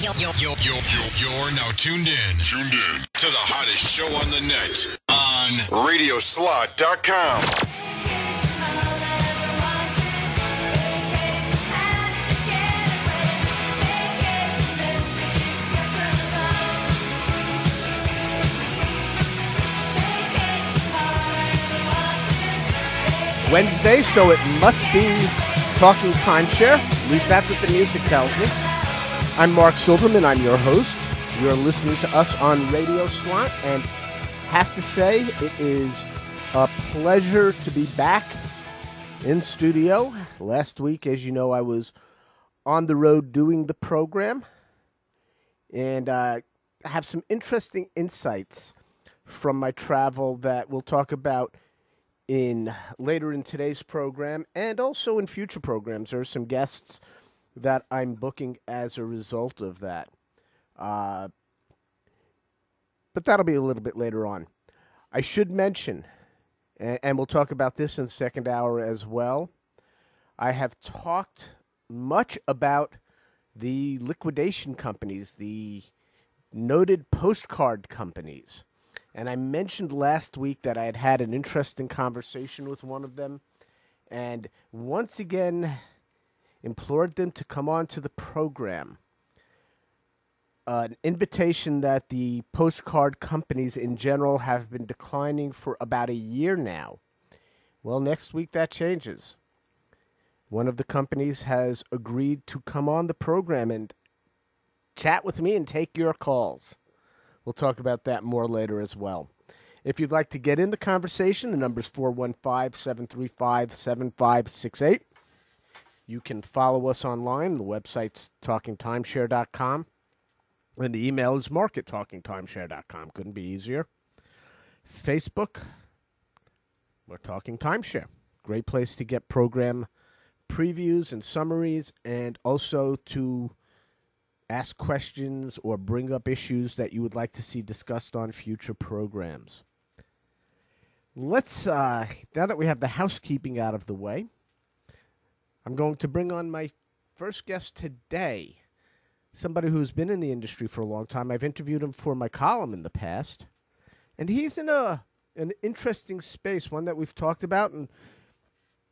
You're now tuned in to the hottest show on the net on radioslot.com. Wednesday, so it must be Talking Timeshare. At least that's what the music tells me. I'm Mark Silverman. I'm your host. You're listening to us on Radio Slot, and have to say it is a pleasure to be back in studio. Last week, as you know, I was on the road doing the program, and I have some interesting insights from my travel that we'll talk about later in today's program and also in future programs. There are some guests that I'm booking as a result of that. But that'll be a little bit later on. I should mention, and we'll talk about this in the second hour as well, I have talked much about the liquidation companies, the noted postcard companies. And I mentioned last week that I had had an interesting conversation with one of them, and once again implored them to come on to the program. An invitation that the postcard companies in general have been declining for about a year now. Well, next week that changes. One of the companies has agreed to come on the program and chat with me and take your calls. We'll talk about that more later as well. If you'd like to get in the conversation, the number's 415-735-7568. You can follow us online. The website's talkingtimeshare.com. And the email is mark@talkingtimeshare.com. Couldn't be easier. Facebook, we're Talking Timeshare. Great place to get program previews and summaries, and also to ask questions or bring up issues that you would like to see discussed on future programs. Let's, now that we have the housekeeping out of the way, I'm going to bring on my first guest today, somebody who's been in the industry for a long time. I've interviewed him for my column in the past, and he's in an interesting space, one that we've talked about, and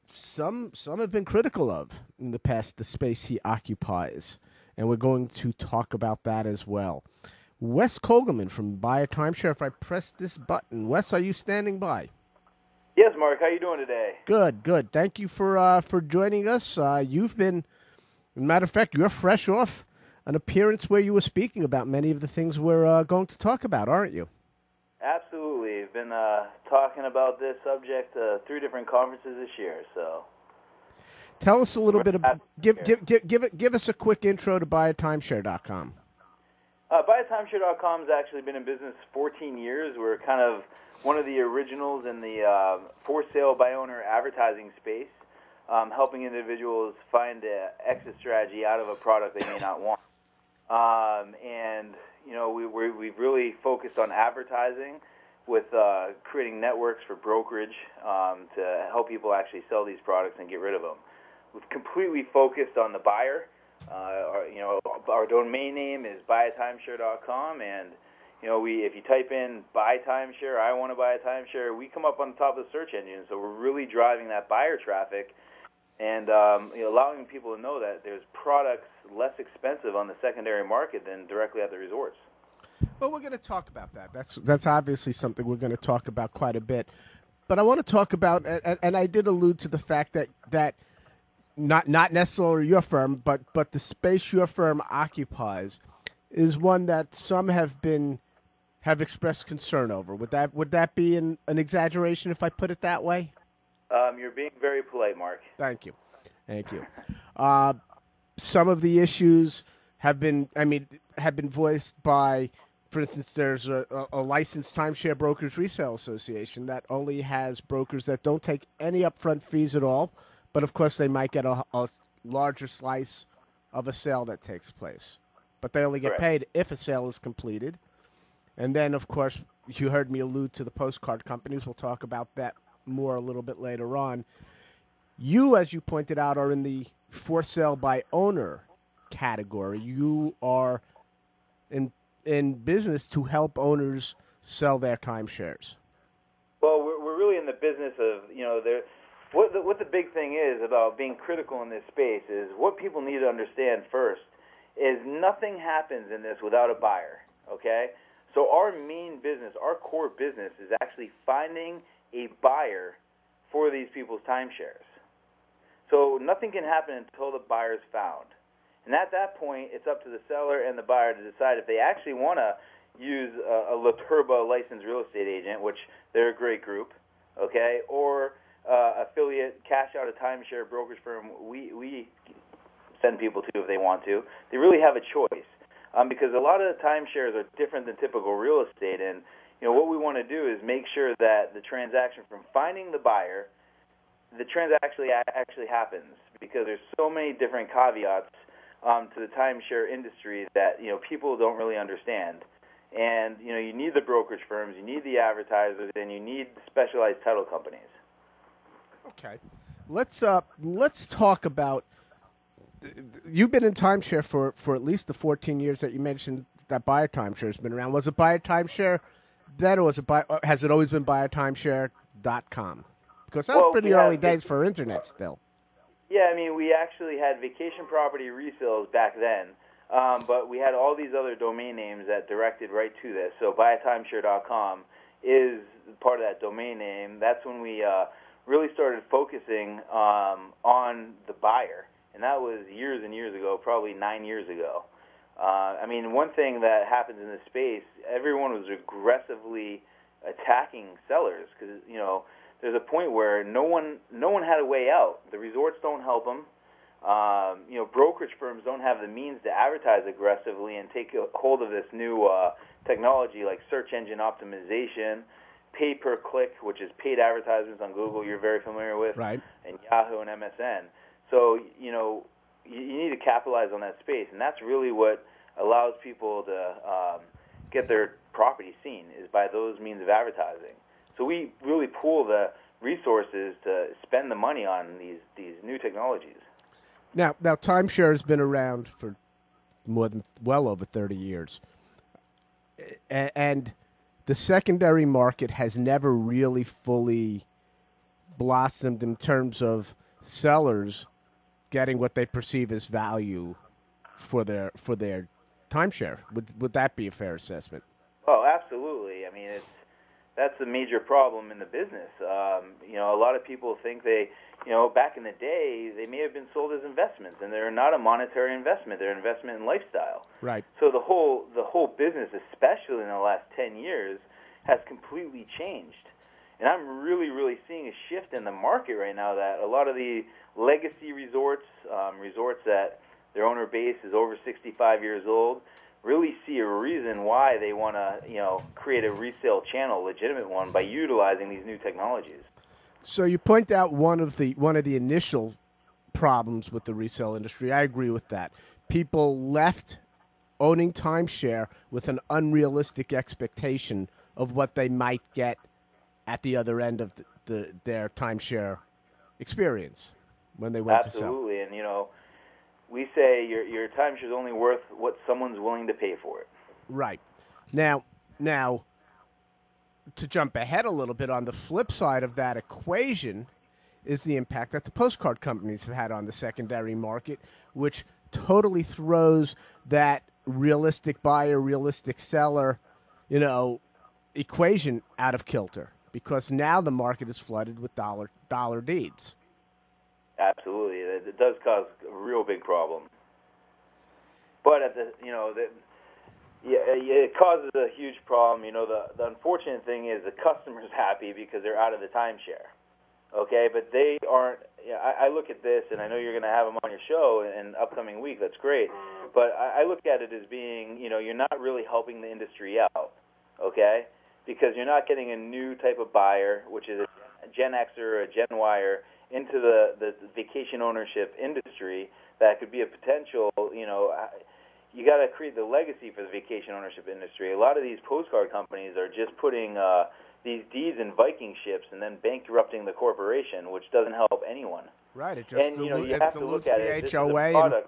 some have been critical of in the past, the space he occupies. And we're going to talk about that as well. Wes Kogelman from Buy a Timeshare. If I press this button, Wes, are you standing by? Yes, Mark. How are you doing today? Good. Thank you for joining us. You've been, as a matter of fact, you're fresh off an appearance where you were speaking about many of the things we're going to talk about, aren't you? Absolutely. I've been talking about this subject 3 different conferences this year, so. Tell us a little bit about, give us a quick intro to buyatimeshare.com. Buyatimeshare.com has actually been in business 14 years. We're kind of one of the originals in the for sale by owner advertising space, helping individuals find an exit strategy out of a product they may not want. And, you know, we've really focused on advertising with creating networks for brokerage to help people actually sell these products and get rid of them. We've completely focused on the buyer. Our domain name is buyatimeshare.com, and if you type in buy timeshare, I want to buy a timeshare, we come up on the top of the search engine. So we're really driving that buyer traffic, and allowing people to know that there's products less expensive on the secondary market than directly at the resorts. Well, we're going to talk about that. That's obviously something we're going to talk about quite a bit. But I want to talk about, and I did allude to the fact that not necessarily your firm, but the space your firm occupies is one that some have expressed concern over. Would that be an exaggeration if I put it that way? You're being very polite, Mark. Thank you. Some of the issues have been voiced by, for instance, there's a licensed timeshare brokers resale association that only has brokers that don't take any upfront fees at all. But, of course, they might get a larger slice of a sale that takes place. But they only get paid if a sale is completed. And then, of course, you heard me allude to the postcard companies. We'll talk about that more a little bit later on. You, as you pointed out, are in the for sale by owner category. You are in business to help owners sell their timeshares? Well, we're really in the business of, what the big thing is about being critical in this space is what people need to understand first is nothing happens in this without a buyer, okay? So our main business, our core business is actually finding a buyer for these people's timeshares. So nothing can happen until the buyer's found. And at that point, it's up to the seller and the buyer to decide if they actually want to use a La Turba licensed real estate agent, which they're a great group, okay, or affiliate cash out a timeshare brokerage firm we send people to if they want to. They really have a choice because a lot of the timeshares are different than typical real estate. And what we want to do is make sure that the transaction from finding the buyer, the transaction actually happens because there's so many different caveats to the timeshare industry that people don't really understand. And you need the brokerage firms, you need the advertisers, and you need specialized title companies. Okay, let's talk about. You've been in timeshare for at least the 14 years that you mentioned that Buyer Timeshare has been around. Was it Buyer Timeshare then, or has it always been BuyerTimeshare.com? Because that was pretty early days for internet still. Yeah, I mean, we actually had vacation property resales back then, but we had all these other domain names that directed right to this. So BuyerTimeshare.com is part of that domain name. That's when we really started focusing on the buyer, and that was years and years ago, probably 9 years ago. I mean, one thing that happens in this space, everyone was aggressively attacking sellers because, there's a point where no one had a way out. The resorts don't help them. Brokerage firms don't have the means to advertise aggressively and take hold of this new technology like search engine optimization, pay-per-click, which is paid advertisements on Google you're very familiar with, right, and Yahoo and MSN. So, you need to capitalize on that space, and that's really what allows people to get their property seen is by those means of advertising. So we really pool the resources to spend the money on these new technologies. Now timeshare has been around for well over 30 years, and the secondary market has never really fully blossomed in terms of sellers getting what they perceive as value for their timeshare. Would that be a fair assessment? Oh, absolutely. I mean, that's a major problem in the business. A lot of people think back in the day, they may have been sold as investments, and they're not a monetary investment. They're an investment in lifestyle. Right. So the whole business, especially in the last 10 years, has completely changed. And I'm really, really seeing a shift in the market right now that a lot of the legacy resorts, resorts that their owner base is over 65 years old, really see a reason why they want to, create a resale channel, legitimate one, by utilizing these new technologies. So you point out one of the initial problems with the resale industry. I agree with that. People left owning timeshare with an unrealistic expectation of what they might get at the other end of their timeshare experience when they went to sell. Absolutely, and we say your timeshare is only worth what someone's willing to pay for it. Right. Now, to jump ahead a little bit, on the flip side of that equation is the impact that the postcard companies have had on the secondary market, which totally throws that realistic buyer, realistic seller, equation out of kilter, because now the market is flooded with dollar deeds. Absolutely, it does cause a real big problem. But at it causes a huge problem. The unfortunate thing is the customer's happy because they're out of the timeshare. Okay, but they aren't. I look at this, and I know you're going to have them on your show in upcoming week. That's great. But I look at it as being, you're not really helping the industry out. Okay, because you're not getting a new type of buyer, which is a Gen Xer or a Gen Yer, into the vacation ownership industry that could be a potential, you got to create the legacy for the vacation ownership industry. A lot of these postcard companies are just putting these deeds in Viking ships and then bankrupting the corporation, which doesn't help anyone. Right. It just you have to look at the it. HOA.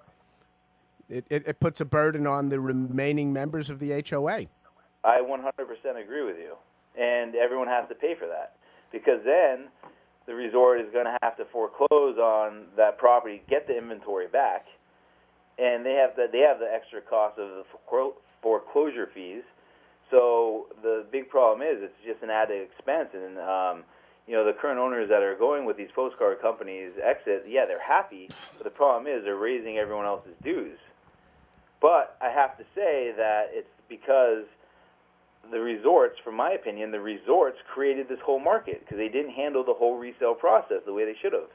It puts a burden on the remaining members of the HOA. I 100% agree with you. And everyone has to pay for that. Because then the resort is going to have to foreclose on that property, get the inventory back, and they have the extra cost of the foreclosure fees. So the big problem is it's just an added expense. And the current owners that are going with these postcard companies exit, yeah, they're happy, but the problem is they're raising everyone else's dues. But I have to say that it's because the resorts, from my opinion, the resorts created this whole market because they didn't handle the whole resale process the way they should have.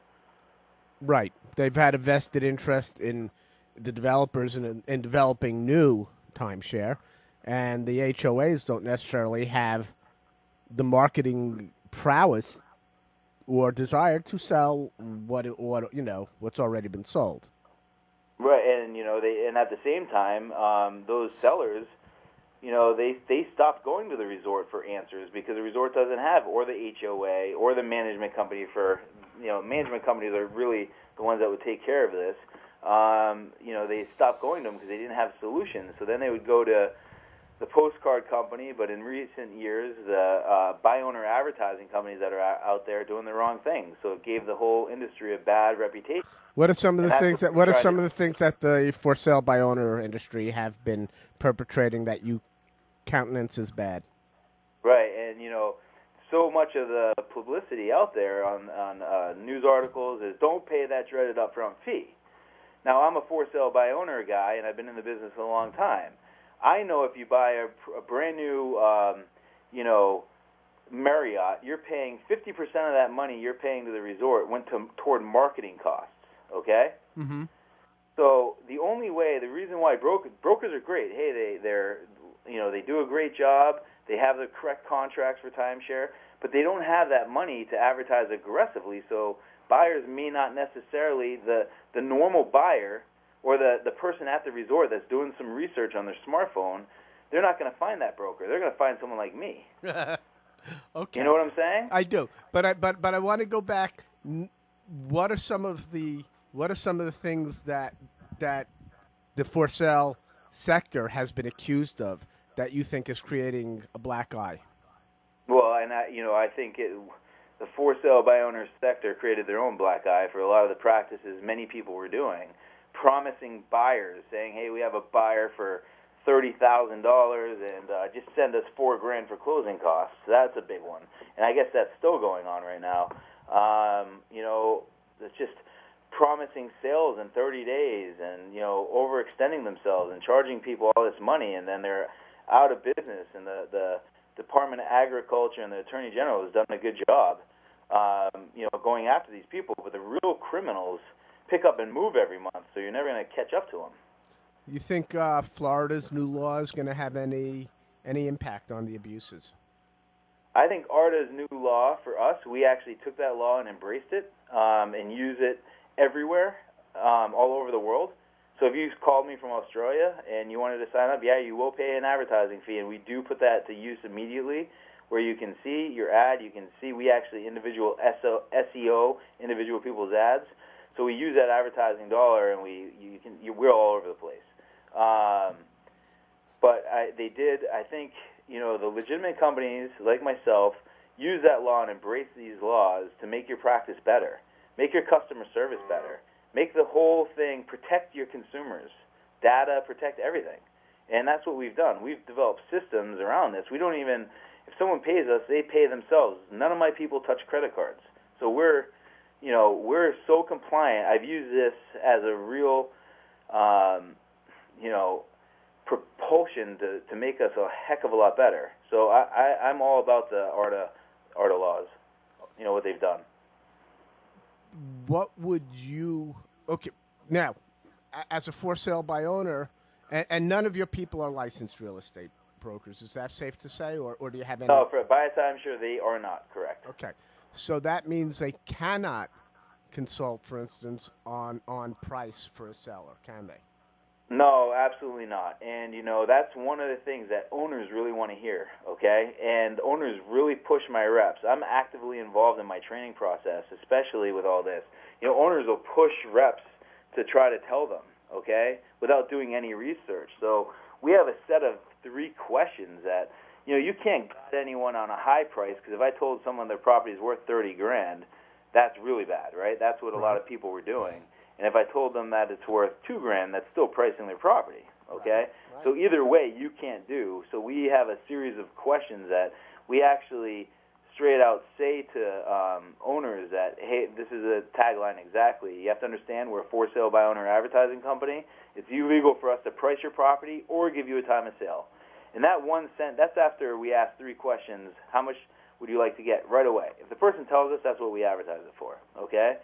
Right. They've had a vested interest in the developers in developing new timeshare, and the HOAs don't necessarily have the marketing prowess or desire to sell what's already been sold. Right, and at the same time, those sellers, they stopped going to the resort for answers because the resort doesn't have, or the HOA, or the management company for, management companies are really the ones that would take care of this. They stopped going to them because they didn't have solutions. So then they would go to the postcard company, but in recent years, the buy-owner advertising companies that are out there doing the wrong thing. So it gave the whole industry a bad reputation. What are some of the things that the for sale by owner industry have been perpetrating that you countenance as bad? Right, and so much of the publicity out there on news articles is don't pay that dreaded upfront fee. Now I'm a for sale by owner guy, and I've been in the business a long time. I know if you buy a brand new, Marriott, you're paying 50% of that money you're paying to the resort went toward marketing costs. Okay. Mm-hmm. So the reason why brokers are great. Hey, they do a great job. They have the correct contracts for timeshare, but they don't have that money to advertise aggressively. So buyers may not necessarily the normal buyer or the person at the resort that's doing some research on their smartphone. They're not going to find that broker. They're going to find someone like me. Okay. You know what I'm saying? I do, but I want to go back. What are some of the things that the for sale sector has been accused of that you think is creating a black eye? Well, and I think the for sale by owner sector created their own black eye for a lot of the practices many people were doing, promising buyers, saying, "Hey, we have a buyer for $30,000 and just send us $4,000 for closing costs." So that's a big one, and I guess that's still going on right now. It's just promising sales in 30 days and overextending themselves and charging people all this money, and then they're out of business. And the Department of Agriculture and the Attorney General has done a good job, going after these people. But the real criminals pick up and move every month, so you're never going to catch up to them. You think Florida's new law is going to have any impact on the abuses? I think ARDA's new law for us, we actually took that law and embraced it and use it everywhere, all over the world. So if you called me from Australia and you wanted to sign up, yeah, you will pay an advertising fee, and we do put that to use immediately, where you can see your ad, you can see we actually individual SEO individual people's ads. So we use that advertising dollar, and we're all over the place. But they did, I think, the legitimate companies like myself use that law and embrace these laws to make your practice better, make your customer service better, make the whole thing, protect your consumers, data, protect everything. And that's what we've done. We've developed systems around this. We don't even, if someone pays us, they pay themselves. None of my people touch credit cards. So we're so compliant. I've used this as a real, propulsion to make us a heck of a lot better. So I'm all about the ARDA laws, what they've done. What would you, okay, now, as a for sale by owner, and none of your people are licensed real estate brokers, is that safe to say, or do you have any? No, for by I'm sure they are not, correct. Okay, so that means they cannot consult, for instance, on price for a seller, can they? No, absolutely not. And, that's one of the things that owners really want to hear, okay? And owners really push my reps. I'm actively involved in my training process, especially with all this. Owners will push reps to try to tell them, okay, without doing any research. So we have a set of 3 questions that, you can't guide anyone on a high price, because if I told someone their property is worth $30,000, that's really bad, right? That's what a lot of people were doing. And if I told them that it's worth $2,000, that's still pricing their property, okay? Right. So either way, you can't do. So we have a series of questions that we actually straight out say to owners that, hey, this is a tagline exactly. You have to understand we're a for sale by owner advertising company. It's illegal for us to price your property or give you a time of sale. And that one cent, that's after we ask 3 questions. How much would you like to get right away? If the person tells us, that's what we advertise it for, okay?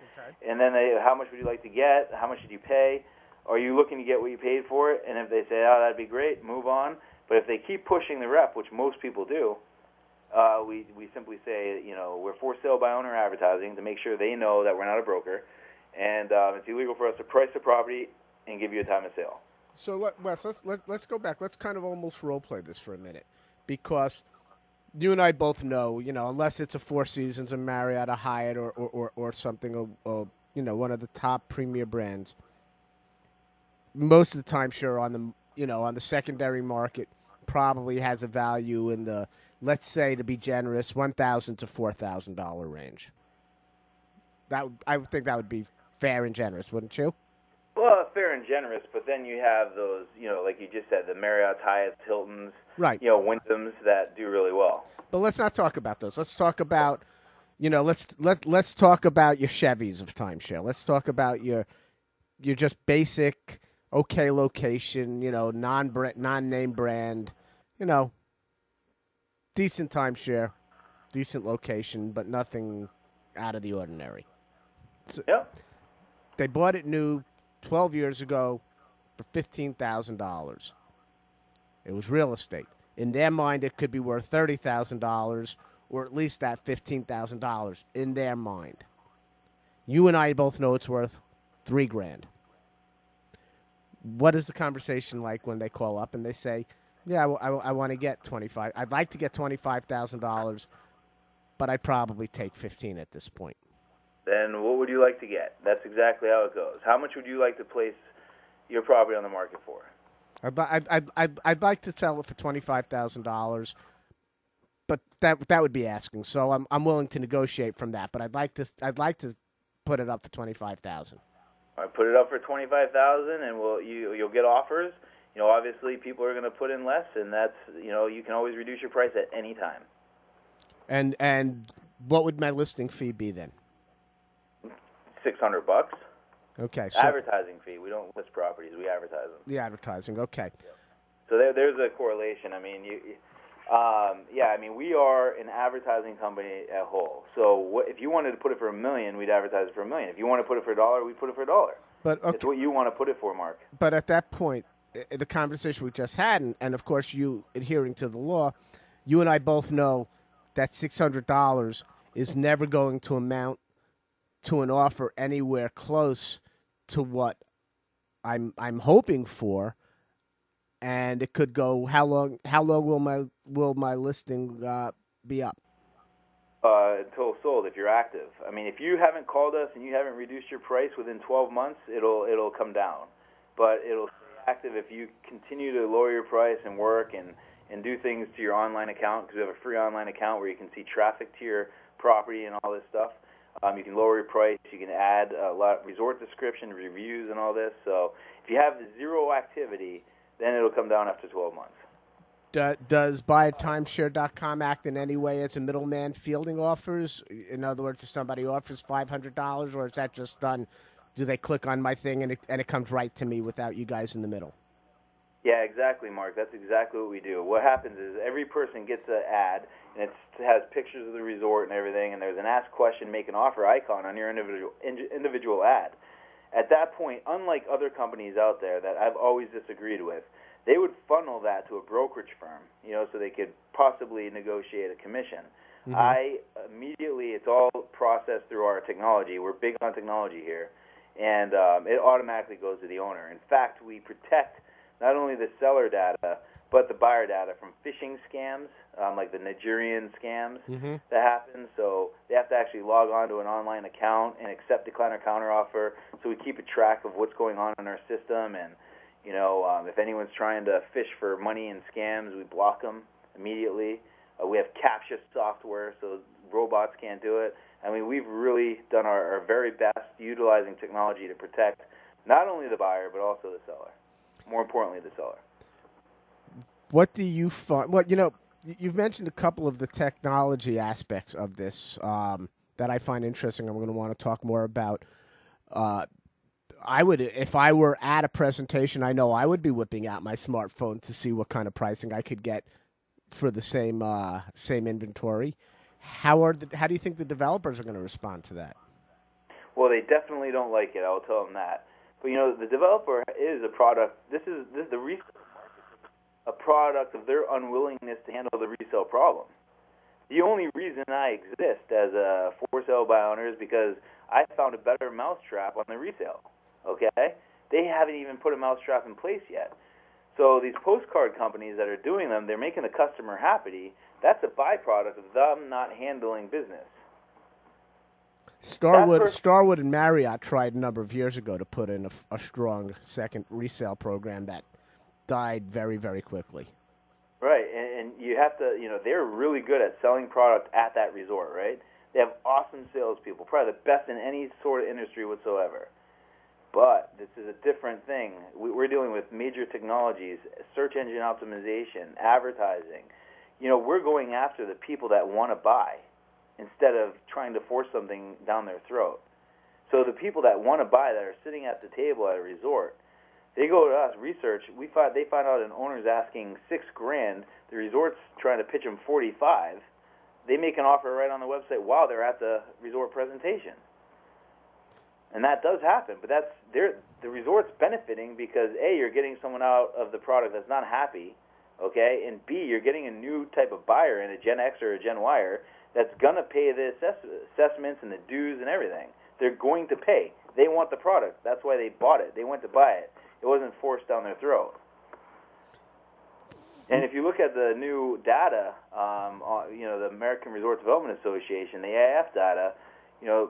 And then how much would you like to get? How much did you pay? Are you looking to get what you paid for it? And if they say, oh, that'd be great, move on. But if they keep pushing the rep, which most people do, we simply say, we're for sale by owner advertising to make sure they know that we're not a broker, and it's illegal for us to price the property and give you a time of sale. So, Wes, let's go back. Let's kind of almost role play this for a minute, because you and I both know, unless it's a Four Seasons, a Marriott, a Hyatt, or something, one of the top premier brands, most of the timeshare on the secondary market probably has a value in the, let's say, to be generous, $1,000 to $4,000 range. I would think that would be fair and generous, wouldn't you? Well, fair and generous, but then you have those, like you just said, the Marriott, Hyatts, Hiltons, right? Wyndhams that do really well. But let's not talk about those. Let's talk about, let's talk about your Chevys of timeshare. Let's talk about your just basic, okay location, non-name brand, decent timeshare, decent location, but nothing out of the ordinary. So, yep. They bought it new 12 years ago for $15,000. It was real estate. In their mind, it could be worth $30,000, or at least that $15,000 in their mind. You and I both know it's worth $3,000. What is the conversation like when they call up and they say, yeah, I want to get $25,000. I'd like to get $25,000, but I'd probably take $15,000 at this point. Then what would you like to get? That's exactly how it goes. How much would you like to place your property on the market for? I'd like to sell it for $25,000, but that would be asking. So I'm willing to negotiate from that. But I'd like to put it up for $25,000. All right, put it up for $25,000, and you'll get offers. Obviously people are going to put in less, and that's you can always reduce your price at any time. And what would my listing fee be then? $600. Okay. So advertising fee. We don't list properties. We advertise them. The advertising. Okay. Yep. So there's a correlation. I mean, we are an advertising company at whole. So if you wanted to put it for $1 million, we'd advertise it for $1 million. If you want to put it for $1, we'd put it for $1. But okay. It's what you want to put it for, Mark. But at that point, the conversation we just had, and of course you adhering to the law, you and I both know that $600 is never going to amount to an offer anywhere close to what I'm hoping for, and it could go. How long will my listing be up? Until sold, if you're active. I mean, if you haven't called us and you haven't reduced your price within 12 months, it'll come down. But it'll stay active if you continue to lower your price and work and do things to your online account, because we have a free online account where you can see traffic to your property and all this stuff. You can lower your price. You can add a lot of resort description, reviews, and all this. So if you have zero activity, then it'll come down after 12 months. Does BuyATimeshare.com act in any way as a middleman fielding offers? In other words, if somebody offers $500, or is that just done? Do they click on my thing and it comes right to me without you guys in the middle? Yeah, exactly, Mark. That's exactly what we do. What happens is every person gets an ad, and it has pictures of the resort and everything, and there's an ask question, make an offer icon on your individual ad. At that point, unlike other companies out there that I've always disagreed with, they would funnel that to a brokerage firm, so they could possibly negotiate a commission. Mm-hmm. It's all processed through our technology. We're big on technology here, and it automatically goes to the owner. In fact, we protect not only the seller data, but the buyer data from phishing scams, like the Nigerian scams that happen. So they have to actually log on to an online account and accept decline or counteroffer. So we keep a track of what's going on in our system, and if anyone's trying to fish for money and scams, we block them immediately. We have CAPTCHA software, so robots can't do it. I mean, we've really done our very best utilizing technology to protect not only the buyer, but also the seller. More importantly, the seller. What do you find? Well, you've mentioned a couple of the technology aspects of this that I find interesting. I'm going to want to talk more about. I would, if I were at a presentation, I know I would be whipping out my smartphone to see what kind of pricing I could get for the same inventory. How do you think the developers are going to respond to that? Well, they definitely don't like it. I'll tell them that. But the developer is a product. This is the resale market, a product of their unwillingness to handle the resale problem. The only reason I exist as a for sale by owner is because I found a better mousetrap on the resale. Okay, they haven't even put a mousetrap in place yet. So these postcard companies that are doing them, they're making the customer happy. That's a byproduct of them not handling business. Starwood and Marriott tried a number of years ago to put in a strong second resale program that died very, very quickly. Right, and you have to, they're really good at selling product at that resort, right? They have awesome salespeople, probably the best in any sort of industry whatsoever. But this is a different thing. We're dealing with major technologies, search engine optimization, advertising. We're going after the people that want to buy instead of trying to force something down their throat. So the people that want to buy, that are sitting at the table at a resort, they go to us, research. They find out an owner's asking $6,000. The resort's trying to pitch them $45,000. They make an offer right on the website while they're at the resort presentation. And that does happen, but the resort's benefiting because A, you're getting someone out of the product that's not happy, okay, and B, you're getting a new type of buyer in a Gen X or a Gen Y-er that's going to pay the assessments and the dues and everything. They're going to pay. They want the product. That's why they bought it. They went to buy it. It wasn't forced down their throat. And if you look at the new data, the American Resort Development Association, the AIF data,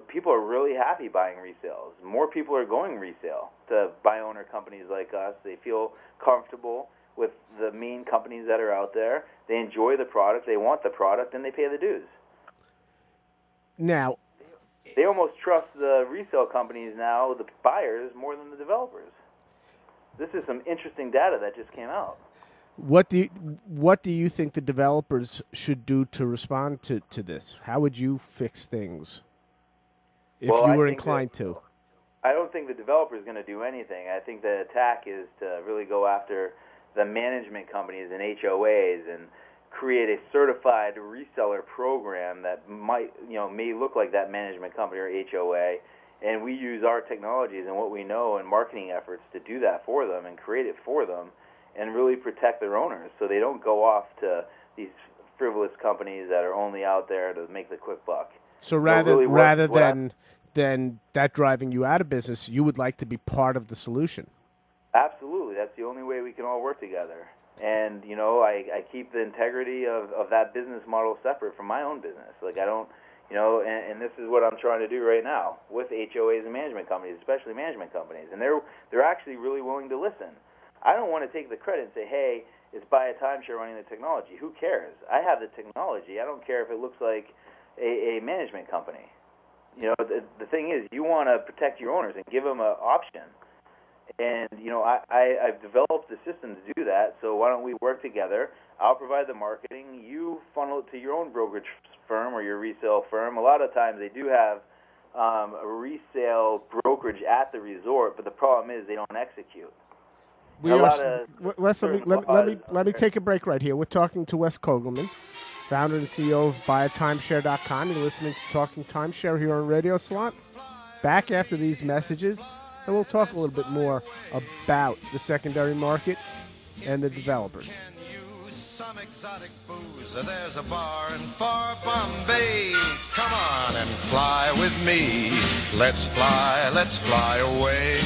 people are really happy buying resales. More people are going resale to buy-owner companies like us. They feel comfortable with the main companies that are out there. They enjoy the product. They want the product, and they pay the dues. Now, they almost trust the resale companies now, the buyers, more than the developers. This is some interesting data that just came out. What do you think the developers should do to respond to this? How would you fix things if you were inclined to? I don't think the developer is going to do anything. I think the attack is to really go after the management companies and HOAs and create a certified reseller program that may look like that management company or HOA, and we use our technologies and what we know and marketing efforts to do that for them and create it for them and really protect their owners so they don't go off to these frivolous companies that are only out there to make the quick buck. So rather than that driving you out of business, you would like to be part of the solution. Absolutely. That's the only way we can all work together. And, I keep the integrity of that business model separate from my own business. Like, I don't, and this is what I'm trying to do right now with HOAs and management companies, especially management companies. And they're actually really willing to listen. I don't want to take the credit and say, hey, it's Buy a Timeshare running the technology. Who cares? I have the technology. I don't care if it looks like a management company. The thing is, you want to protect your owners and give them an option. And, I've developed the system to do that, so why don't we work together? I'll provide the marketing. You funnel it to your own brokerage firm or your resale firm. A lot of times they do have a resale brokerage at the resort, but the problem is they don't execute. Wes, let me take a break right here. We're talking to Wes Kogelman, founder and CEO of BuyATimeshare.com. You're listening to Talking Timeshare here on Radio Slot. Back after these messages, and we'll talk a little bit more about the secondary market and the developers. Some exotic booze. There's a bar in far Bombay. Come on and fly with me. Let's fly away.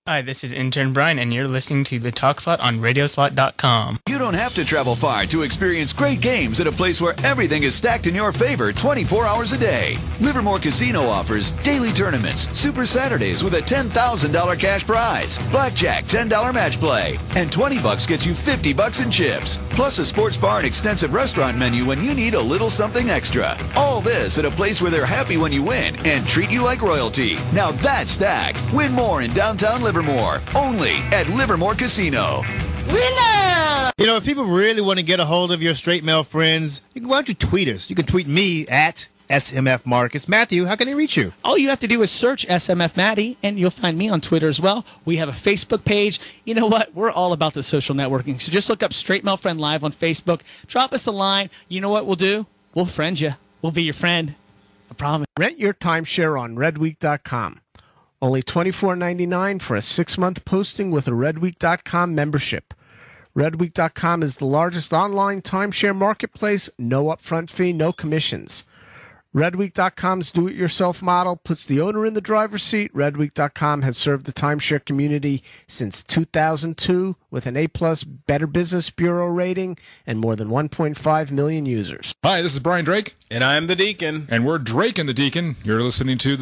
Hi, this is intern Brian, and you're listening to The Talk Slot on Radioslot.com. You don't have to travel far to experience great games at a place where everything is stacked in your favor 24 hours a day. Livermore Casino offers daily tournaments, Super Saturdays with a $10,000 cash prize, blackjack $10 match play, and $20 gets you $50 in chips, plus a sports bar and extensive restaurant menu when you need a little something extra. All this at a place where they're happy when you win and treat you like royalty. Now that's stack. Win more in downtown Livermore. Only at Livermore Casino. Winner! You know, if people really want to get a hold of your straight mail friends, why don't you tweet us? You can tweet me at SMF Marcus. Matthew, how can they reach you? All you have to do is search SMF Matty, and you'll find me on Twitter as well. We have a Facebook page. You know what? We're all about the social networking. So just look up Straight Mail Friend Live on Facebook. Drop us a line. You know what we'll do? We'll friend you. We'll be your friend. I promise. Rent your timeshare on redweek.com. Only $24.99 for a 6-month posting with a redweek.com membership. Redweek.com is the largest online timeshare marketplace. No upfront fee, no commissions. Redweek.com's do-it-yourself model puts the owner in the driver's seat. Redweek.com has served the timeshare community since 2002 with an A-plus Better Business Bureau rating and more than 1.5 million users. Hi, this is Brian Drake. And I'm the Deacon. And we're Drake and the Deacon. You're listening to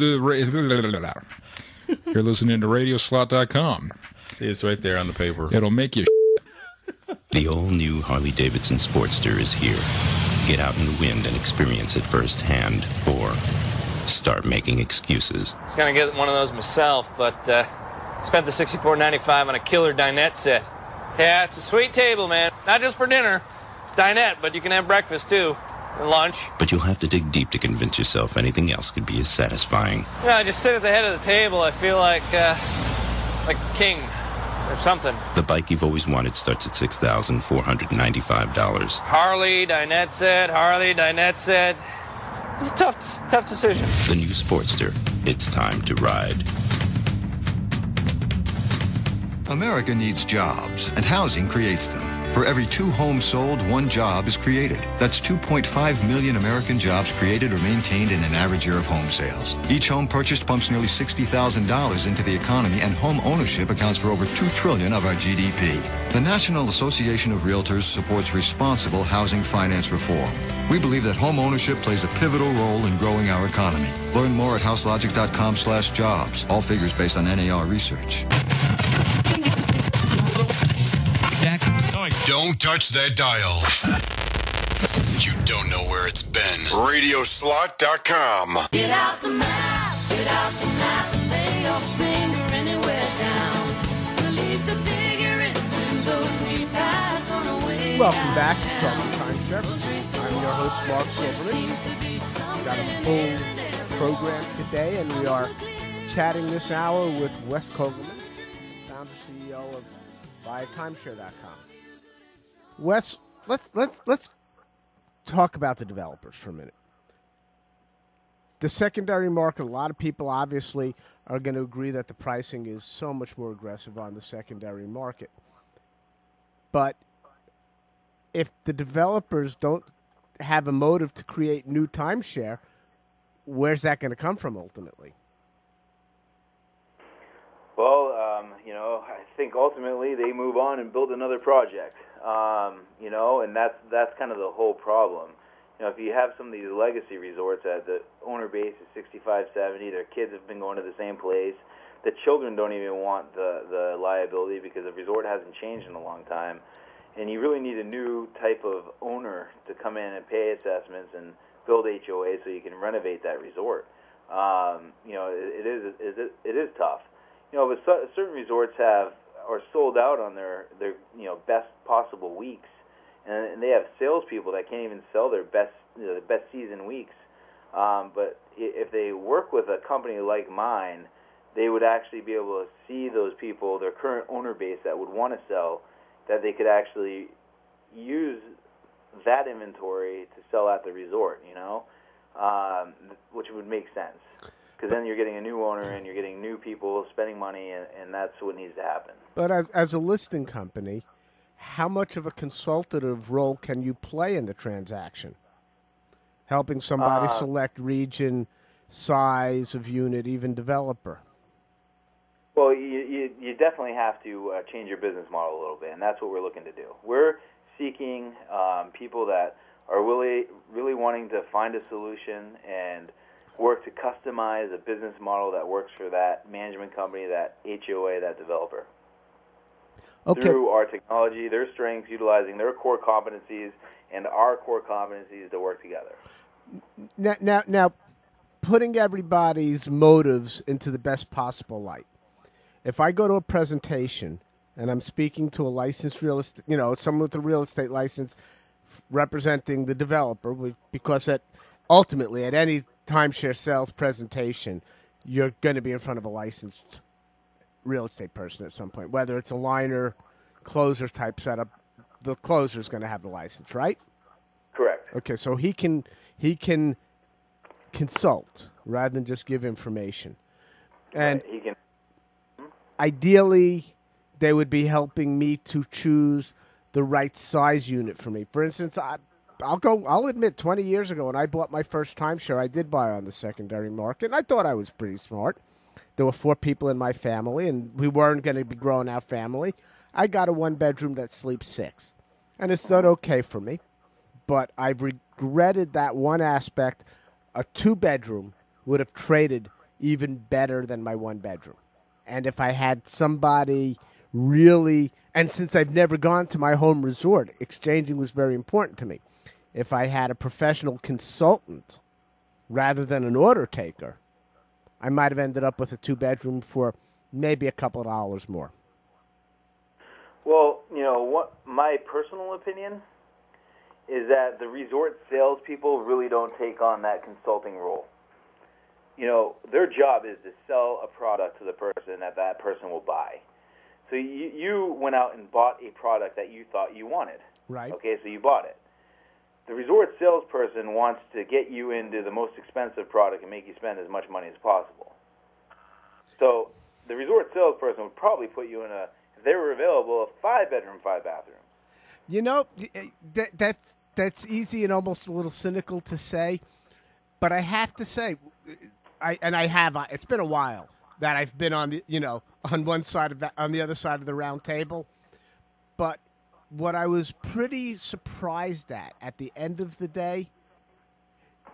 You're listening to Radioslot.com. It's right there on the paper. It'll make you The all-new Harley-Davidson Sportster is here. Get out in the wind and experience it firsthand, or start making excuses. I was going to get one of those myself, but spent the $64.95 on a killer dinette set. Yeah, it's a sweet table, man. Not just for dinner. It's dinette, but you can have breakfast, too. And lunch. But you'll have to dig deep to convince yourself anything else could be as satisfying. Yeah, I just sit at the head of the table. I feel like a king or something. The bike you've always wanted starts at $6,495. Harley, dinette set. It's a tough decision. The new Sportster. It's time to ride. America needs jobs, and housing creates them. For every 2 homes sold, 1 job is created. That's 2.5 million American jobs created or maintained in an average year of home sales. Each home purchased pumps nearly $60,000 into the economy, and home ownership accounts for over $2 trillion of our GDP. The National Association of Realtors supports responsible housing finance reform. We believe that home ownership plays a pivotal role in growing our economy. Learn more at houselogic.com/jobs. All figures based on NAR research. Don't touch that dial. You don't know where it's been. Radioslot.com. Get out the map, and lay your finger anywhere down. Leave the figure in those we pass on our way. Welcome back to Talking Timeshare. I'm your host, Mark Silverman. We've got a full program today, and we are chatting this hour with Wes Kogelman, founder CEO of BuyATimeshare.com. Wes, let's talk about the developers for a minute. The secondary market, a lot of people obviously are going to agree that the pricing is so much more aggressive on the secondary market. But if the developers don't have a motive to create new timeshare, where's that going to come from ultimately? Well, I think ultimately they move on and build another project. And that's kind of the whole problem. If you have some of these legacy resorts that the owner base is 65, 70, their kids have been going to the same place, the children don't even want the liability because the resort hasn't changed in a long time, and you really need a new type of owner to come in and pay assessments and build HOA so you can renovate that resort. It is tough. But certain resorts are sold out on their best possible weeks, and they have salespeople that can't even sell their best season weeks. But if they work with a company like mine, they would actually be able to see those people, their current owner base that would want to sell, that they could actually use that inventory to sell at the resort, which would make sense. Because then you're getting a new owner and you're getting new people spending money, and that's what needs to happen. But as a listing company, how much of a consultative role can you play in the transaction? Helping somebody select region, size of unit, even developer? Well, you definitely have to change your business model a little bit, and that's what we're looking to do. We're seeking people that are really wanting to find a solution and work to customize a business model that works for that management company, that HOA, that developer. Okay. Through our technology, their strengths, utilizing their core competencies and our core competencies to work together. Now, putting everybody's motives into the best possible light. If I go to a presentation and I'm speaking to a licensed real estate, someone with a real estate license representing the developer, because ultimately at any timeshare sales presentation, you're going to be in front of a licensed real estate person at some point, whether it's a liner, closer type setup. The closer is going to have the license, right? Correct. Okay, so he can consult rather than just give information, and he can. Ideally, they would be helping me to choose the right size unit for me. For instance, I'll admit 20 years ago when I bought my first timeshare, I did buy on the secondary market, and I thought I was pretty smart. There were 4 people in my family, and we weren't going to be growing our family. I got a 1-bedroom that sleeps 6, and it's not okay for me. But I've regretted that one aspect. A 2-bedroom would have traded even better than my 1-bedroom. And if I had somebody really, and since I've never gone to my home resort, exchanging was very important to me. If I had a professional consultant rather than an order taker, I might have ended up with a 2-bedroom for maybe a couple of dollars more. Well, what my personal opinion is that the resort salespeople really don't take on that consulting role. Their job is to sell a product to the person that person will buy. So you went out and bought a product that you thought you wanted. Right. Okay, so you bought it. The resort salesperson wants to get you into the most expensive product and make you spend as much money as possible. So the resort salesperson would probably put you in if they were available, a 5-bedroom, 5-bathroom. That's easy and almost a little cynical to say, but I have to say, it's been a while that I've been on on one side of on the other side of the round table, but what I was pretty surprised at the end of the day,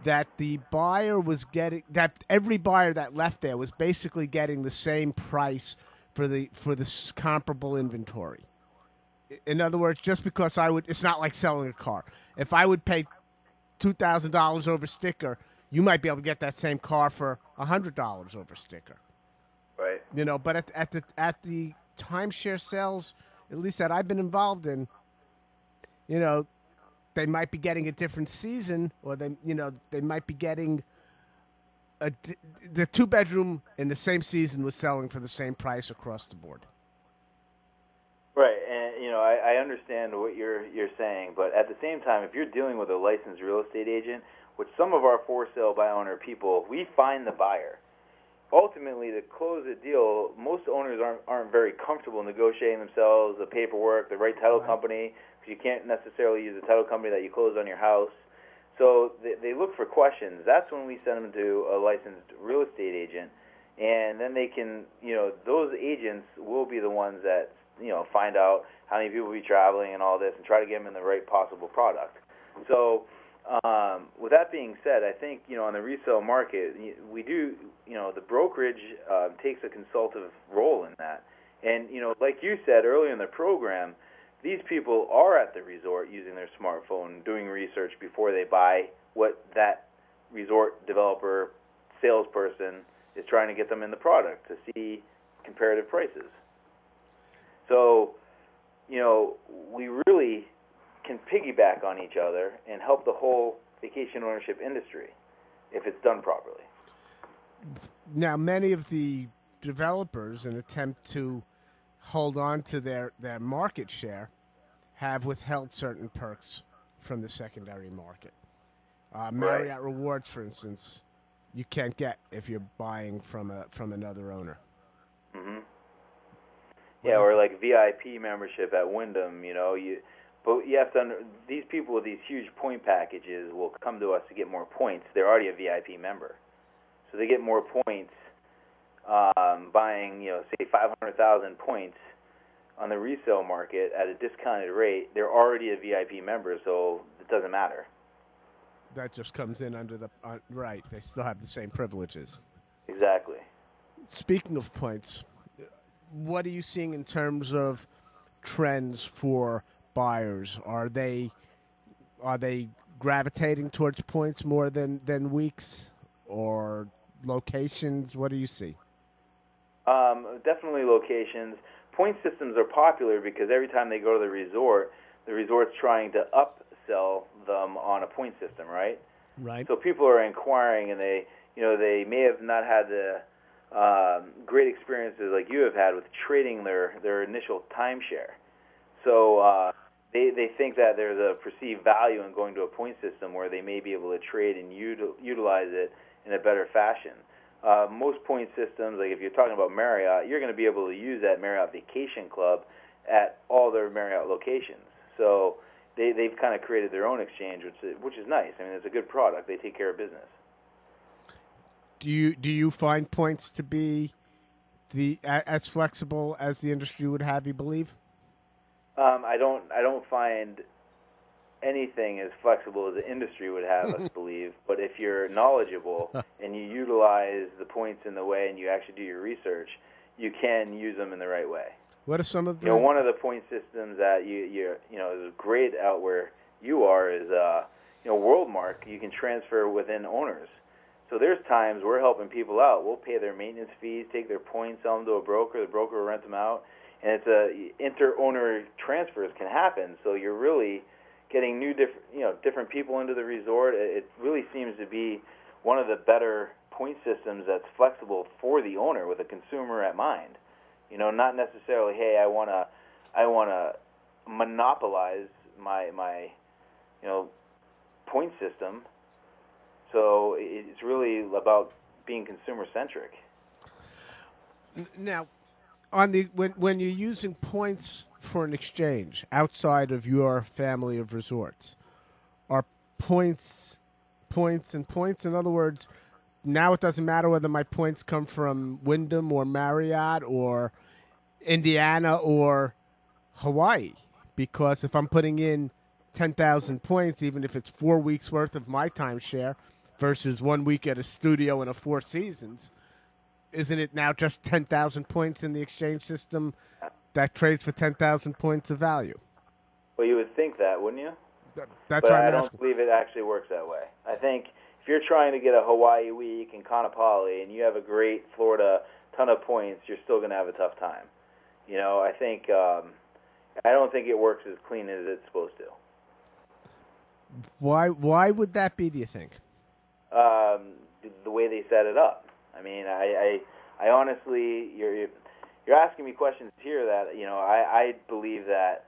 that the buyer was that every buyer that left there was basically getting the same price for the comparable inventory. In other words, just because it's not like selling a car. If I would pay $2,000 over sticker, you might be able to get that same car for $100 over sticker. Right. But at the timeshare sales, at least that I've been involved in, they might be getting a different season, or they might be getting the 2-bedroom in the same season was selling for the same price across the board. Right, and I understand what you're saying, but at the same time, if you're dealing with a licensed real estate agent, which some of our for sale by owner people, we find the buyer. Ultimately, to close a deal, most owners aren't very comfortable negotiating themselves, the paperwork, the right title company, because you can't necessarily use a title company that you closed on your house. So they look for questions. That's when we send them to a licensed real estate agent, and then they can, those agents will be the ones that, find out how many people will be traveling and all this and try to get them in the right possible product. So with that being said, I think, on the resale market, we do, the brokerage takes a consultative role in that. And, like you said earlier in the program, these people are at the resort using their smartphone, doing research before they buy what that resort developer salesperson is trying to get them in the product to see comparative prices. So, we really can piggyback on each other and help the whole vacation ownership industry if it's done properly. Now, many of the developers, in an attempt to hold on to their market share, have withheld certain perks from the secondary market. Marriott Rewards, for instance, you can't get if you're buying from another owner. Mm-hmm. Yeah, or like VIP membership at Wyndham, but you have to these people with these huge point packages will come to us to get more points. They're already a VIP member, so they get more points buying, say 500,000 points on the resale market at a discounted rate, they're already a VIP member, so it doesn't matter. That just comes in under the right. They still have the same privileges. Exactly. Speaking of points, what are you seeing in terms of trends for buyers? Are they gravitating towards points more than weeks or locations? What do you see? Definitely locations. Point systems are popular because every time they go to the resort's trying to upsell them on a point system, right? Right. So people are inquiring, and they may have not had the great experiences like you have had with trading their initial timeshare. So they think that there's a perceived value in going to a point system where they may be able to trade and utilize it in a better fashion. Most point systems, like if you're talking about Marriott, you're going to be able to use that Marriott Vacation Club at all their Marriott locations. So they've kind of created their own exchange, which is nice. I mean, it's a good product. They take care of business. Do you find points to be as flexible as the industry would have you believe? I don't find anything as flexible as the industry would have us believe. But if you're knowledgeable and you utilize the points in the way and you actually do your research, you can use them in the right way. What are some of the one of the point systems that you is great out where you are is WorldMark. You can transfer within owners. So there's times we're helping people out. We'll pay their maintenance fees, take their points, sell them to a broker. The broker will rent them out, and it's inter-owner transfers can happen. So you're really getting different people into the resort. It really seems to be one of the better point systems that's flexible for the owner with the consumer at mind. Not necessarily, hey, I want to monopolize my point system. So it's really about being consumer centric. Now, when you're using points for an exchange outside of your family of resorts, are points? In other words, now it doesn't matter whether my points come from Wyndham or Marriott or Indiana or Hawaii, because if I'm putting in 10,000 points, even if it's 4 weeks worth of my timeshare versus 1 week at a studio in a Four Seasons, isn't it now just 10,000 points in the exchange system that trades for 10,000 points of value? Well, you would think that, wouldn't you? That's but what I'm I don't asking. believe it actually works that way. I think if you're trying to get a Hawaii week in Kaanapali and you have a great Florida ton of points, you're still going to have a tough time. I think I don't think it works as clean as it's supposed to. Why would that be, do you think? The way they set it up. I mean, I honestly, you're asking me questions here that I believe that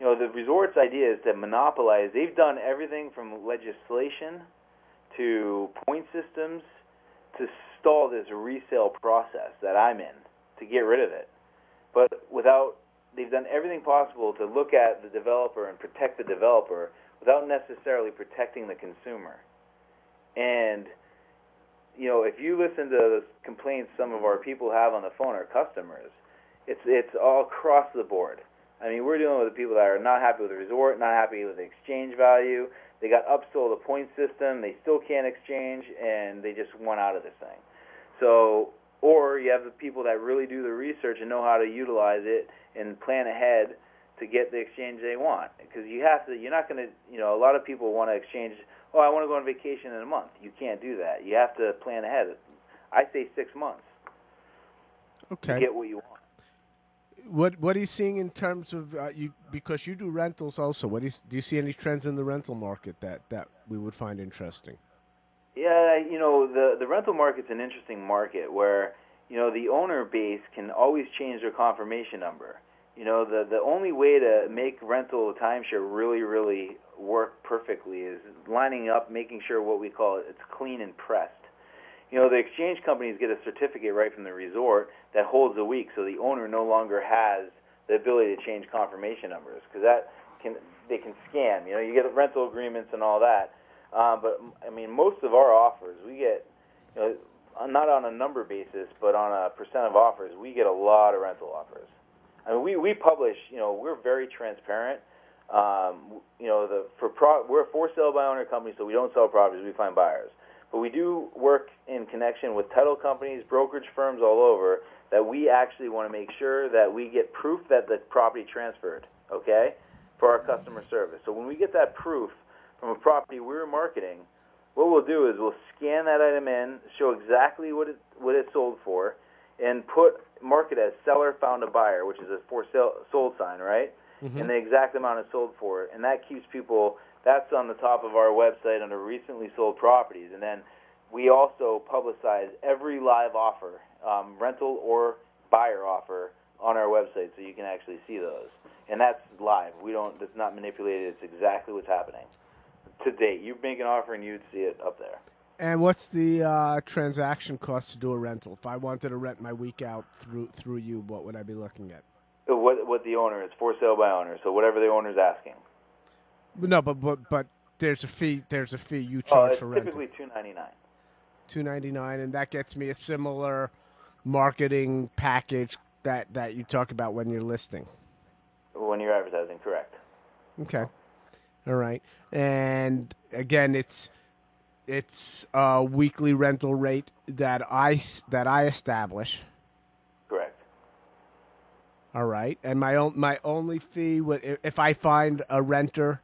the resort's idea is to monopolize. They've done everything from legislation to point systems to stall this resale process that I'm in to get rid of it. But they've done everything possible to look at the developer and protect the developer without necessarily protecting the consumer. And if you listen to the complaints some of our people have on the phone, our customers, it's all across the board. I mean, we're dealing with the people that are not happy with the resort, not happy with the exchange value. They got upsold the point system. They still can't exchange, and they just want out of this thing. So, or you have the people that really do the research and know how to utilize it and plan ahead to get the exchange they want. Because you're not going to, a lot of people want to exchange. Oh, I want to go on vacation in a month. You can't do that. You have to plan ahead. I say 6 months. Okay. To get what you want. What are you seeing in terms of because you do rentals also? Do you see any trends in the rental market that we would find interesting? Yeah, the rental market's an interesting market where the owner base can always change their confirmation number. The only way to make rental timeshare really, really work perfectly is lining up, making sure what we call it's clean and pressed. The exchange companies get a certificate right from the resort that holds a week, so the owner no longer has the ability to change confirmation numbers because they can scam. You get rental agreements and all that. But I mean, most of our offers we get. not on a number basis, but on a percent of offers, we get a lot of rental offers. I mean, we publish, we're very transparent. We're a for sale by owner company, so we don't sell properties, we find buyers. But we do work in connection with title companies, brokerage firms all over, that we actually want to make sure that we get proof that the property transferred, okay, for our customer service. So when we get that proof from a property we're marketing, what we'll do is we'll scan that item in, show exactly what it sold for, and mark it as seller found a buyer, which is a for sale sold sign, right? Mm-hmm. And the exact amount is sold for it. And that keeps people, that's on the top of our website under recently sold properties. And then we also publicize every live offer, rental or buyer offer, on our website, so you can actually see those. And that's live. It's not manipulated. It's exactly what's happening to date. You make an offer and you'd see it up there. And what's the transaction cost to do a rental? If I wanted to rent my week out through you, what would I be looking at? What the owner is, for sale by owner. So whatever the owner's asking. No, but there's a fee. There's a fee you charge for rental. Typically $299. $299, and that gets me a similar marketing package that you talk about when you're listing. When you're advertising, correct. Okay. All right. And again, it's a weekly rental rate that I establish. Correct. All right. And my only fee if I find a renter,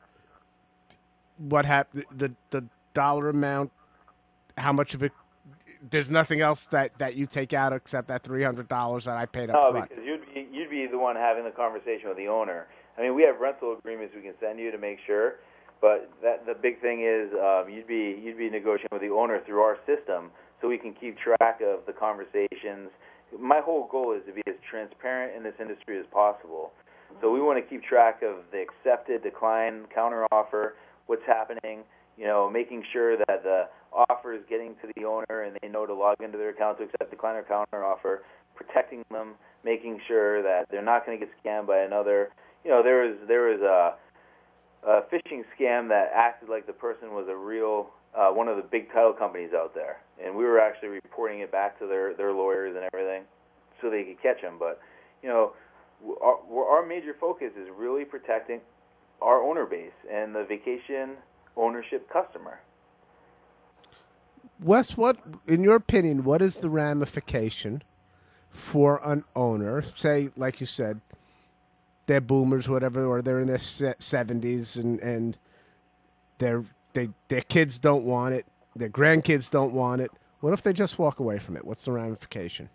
the dollar amount, how much of it? There's nothing else that you take out except that $300 that I paid up front. No, because you'd be the one having the conversation with the owner. I mean, we have rental agreements we can send you to make sure, but the big thing is you'd be negotiating with the owner through our system, so we can keep track of the conversations. My whole goal is to be as transparent in this industry as possible. So we want to keep track of the accepted, decline, counteroffer, what's happening, making sure that the offer is getting to the owner and they know to log into their account to accept, decline, or counteroffer, protecting them, making sure that they're not going to get scammed by another. There was a phishing scam that acted like the person was a real one of the big title companies out there, and we were actually reporting it back to their lawyers and everything so they could catch them. But our major focus is really protecting our owner base and the vacation ownership customer. Wes, in your opinion, what is the ramification for an owner? Say, like you said, they're boomers, whatever, or they're in their 70s, and their kids don't want it, their grandkids don't want it. What if they just walk away from it? What's the ramification?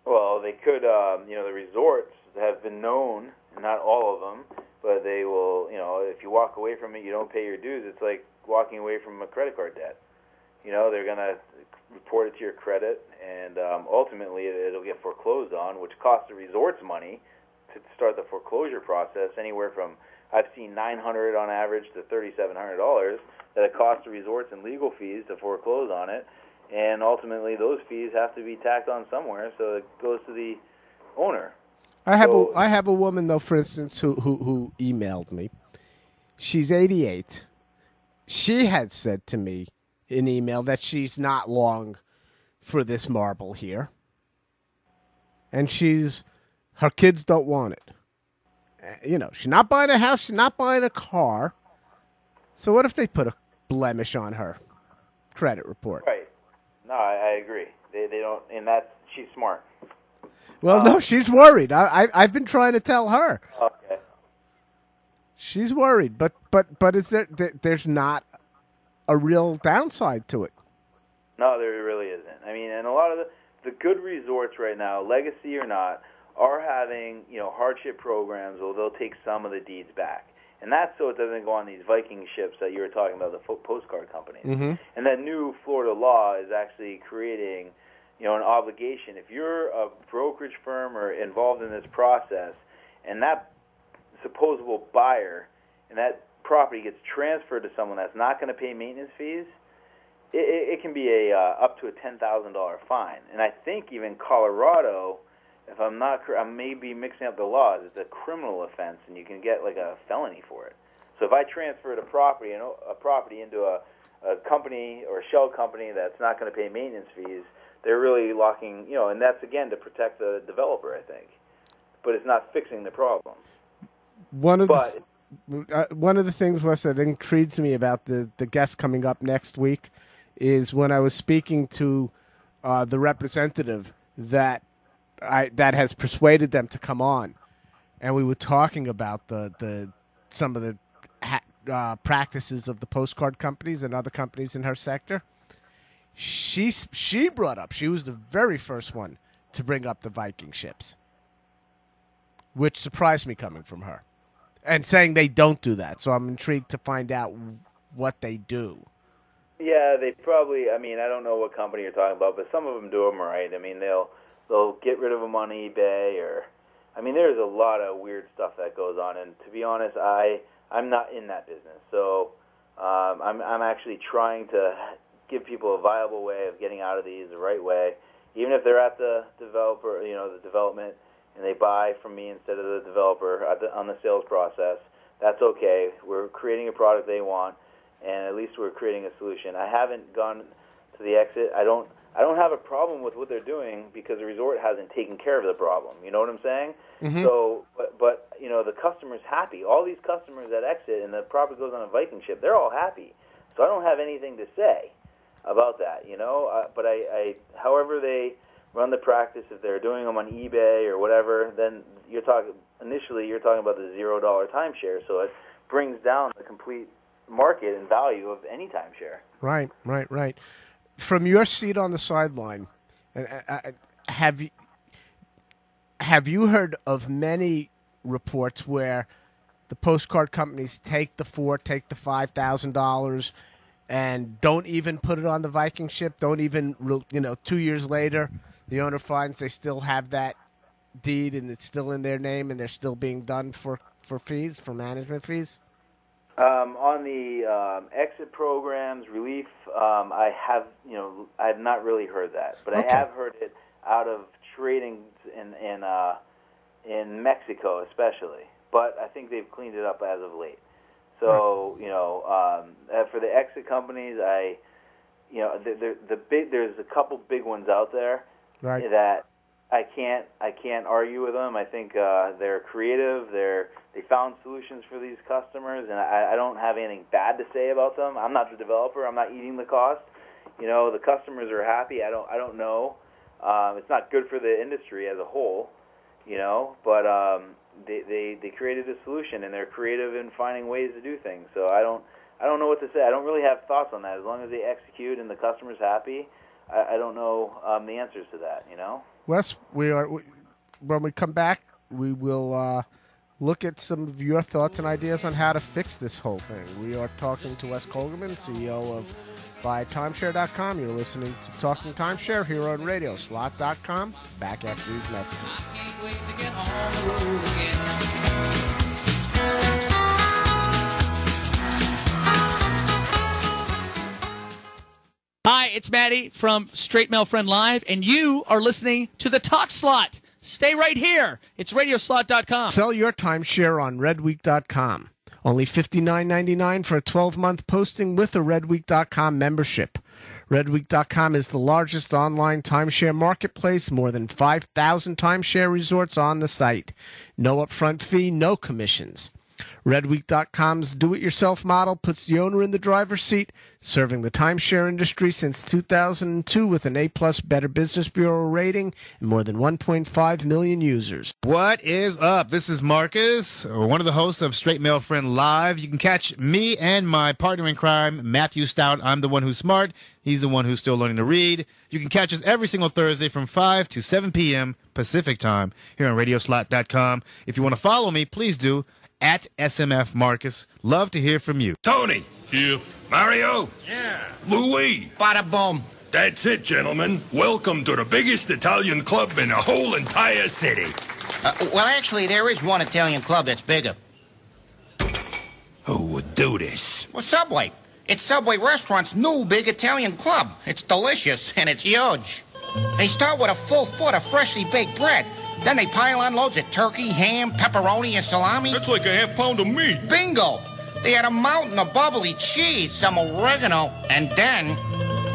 Well, they could, the resorts have been known, not all of them, but they will, if you walk away from it, you don't pay your dues. It's like walking away from a credit card debt. They're going to report it to your credit, and ultimately it'll get foreclosed on, which costs the resorts money to start the foreclosure process, anywhere from, I've seen $900 on average to $3,700 that it costs the resorts and legal fees to foreclose on it, and ultimately those fees have to be tacked on somewhere, so it goes to the owner. I have a woman, though, for instance, who emailed me. She's 88. She had said to me in email that she's not long for this marble here. And her kids don't want it. She's not buying a house, she's not buying a car. So what if they put a blemish on her credit report? Right. No, I agree. They don't, and she's smart. Well, no, she's worried. I've been trying to tell her. Okay. She's worried, but is there's not a real downside to it? No, there really isn't. I mean, and a lot of the good resorts right now, legacy or not, are having hardship programs where they'll take some of the deeds back, and that's so it doesn't go on these Viking ships that you were talking about, the postcard companies. Mm-hmm. And that new Florida law is actually creating an obligation. If you're a brokerage firm or involved in this process, and that supposable buyer and that property gets transferred to someone that's not going to pay maintenance fees, it can be up to a $10,000 fine. And I think even Colorado, if I'm not correct, I may be mixing up the laws, it's a criminal offense, and you can get like a felony for it. So if I transferred a property into a company or a shell company that's not going to pay maintenance fees they're really locking, and that's again to protect the developer, I think. But it's not fixing the problem. One of the things, Wes, that intrigues me about the guest coming up next week is when I was speaking to the representative that has persuaded them to come on, and we were talking about some of the practices of the postcard companies and other companies in her sector. She brought up, she was the very first one to bring up the Viking ships, which surprised me coming from her, and saying they don't do that. So I'm intrigued to find out what they do. Yeah, they probably. I mean, I don't know what company you're talking about, but some of them do them right. I mean, they'll get rid of them on eBay, or I mean, there's a lot of weird stuff that goes on. And to be honest, I'm not in that business, so I'm actually trying to give people a viable way of getting out of these the right way, even if they're at the developer, the development, and they buy from me instead of the developer on the sales process. That's okay. We're creating a product they want, and at least we're creating a solution. I haven't gone to the exit. I don't have a problem with what they're doing because the resort hasn't taken care of the problem. You know what I'm saying? Mm-hmm. So, but the customer's happy. All these customers that exit and the product goes on a Viking ship, they're all happy. So I don't have anything to say about that, But I however they run the practice, if they're doing them on eBay or whatever, then you're talking about the $0 timeshare. So it brings down the complete market and value of any timeshare. Right. From your seat on the sideline, have you heard of many reports where the postcard companies take the $5,000 and don't even put it on the Viking ship? Don't even, 2 years later, the owner finds they still have that deed and it's still in their name and they're still being done for fees, for management fees? On the exit programs, relief, I have not really heard that, but okay. I have heard it out of trading in Mexico, especially. But I think they've cleaned it up as of late. So for the exit companies, there's a couple big ones out there that I can't argue with them. I think they're creative. They found solutions for these customers, and I don't have anything bad to say about them. I'm not the developer. I'm not eating the cost. The customers are happy. I don't know. It's not good for the industry as a whole, but they created a solution, and they're creative in finding ways to do things. So I don't know what to say. I don't really have thoughts on that. As long as they execute and the customer's happy, I don't know the answers to that. Wes, when we come back, we will look at some of your thoughts and ideas on how to fix this whole thing. We are talking to Wes Kogelman, CEO of BuyTimeshare.com. You're listening to Talking Timeshare here on RadioSlot.com. Back after these messages. Hi, it's Maddie from Straight Mail Friend Live, and you are listening to the Talk Slot. Stay right here. It's RadioSlot.com. Sell your timeshare on RedWeek.com. Only $59.99 for a 12-month posting with a RedWeek.com membership. RedWeek.com is the largest online timeshare marketplace, more than 5,000 timeshare resorts on the site. No upfront fee, no commissions. RedWeek.com's do-it-yourself model puts the owner in the driver's seat, serving the timeshare industry since 2002 with an A-plus Better Business Bureau rating and more than 1.5 million users. What is up? This is Marcus, one of the hosts of Straight Mail Friend Live. You can catch me and my partner in crime, Matthew Stout. I'm the one who's smart. He's the one who's still learning to read. You can catch us every single Thursday from 5 to 7 p.m. Pacific time here on RadioSlot.com. If you want to follow me, please do. At SMF Marcus. Love to hear from you. Tony. Here. Mario. Yeah. Louis. Bada boom. That's it, gentlemen. Welcome to the biggest Italian club in the whole entire city. Well, actually, there is one Italian club that's bigger. Who would do this? Well, Subway. It's Subway Restaurant's new big Italian club. It's delicious, and it's huge. They start with a full foot of freshly baked bread. Then they pile on loads of turkey, ham, pepperoni, and salami. That's like a half pound of meat. Bingo! They had a mountain of bubbly cheese, some oregano, and then...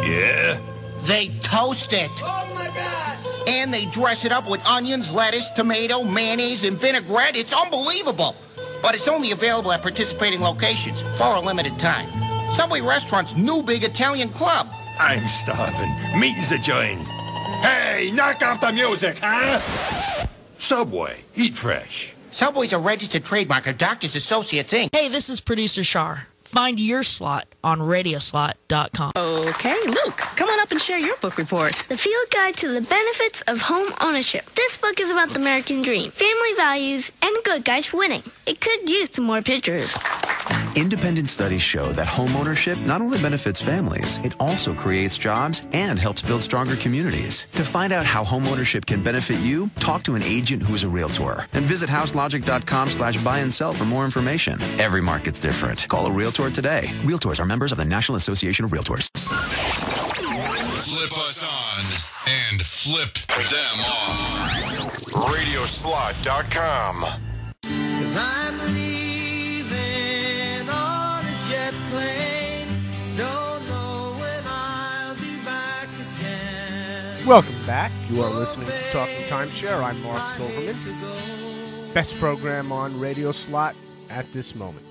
Yeah? They toast it. Oh my gosh! And they dress it up with onions, lettuce, tomato, mayonnaise, and vinaigrette. It's unbelievable. But it's only available at participating locations for a limited time. Subway Restaurant's new big Italian club. I'm starving. Meeting's adjourned. Hey, knock off the music, huh? Subway. Eat fresh. Subway's a registered trademark of Doctors Associates, Inc. Hey, this is producer Shar. Find your slot on radioslot.com. Okay, Luke, come on up and share your book report. The Field Guide to the Benefits of Home Ownership. This book is about the American dream, family values, and good guys winning. It could use some more pictures. Independent studies show that homeownership not only benefits families, it also creates jobs and helps build stronger communities. To find out how homeownership can benefit you, talk to an agent who's a realtor and visit houselogic.com/buy and sell for more information. Every market's different. Call a realtor today. Realtors are members of the National Association of Realtors. Flip us on and flip them off. Radioslot.com. 'Cause I'm leaving on a jet plane. Don't know when I'll be back again. Welcome back. You are listening to Talking Timeshare. I'm Mark Silverman. Best program on Radio Slot at this moment.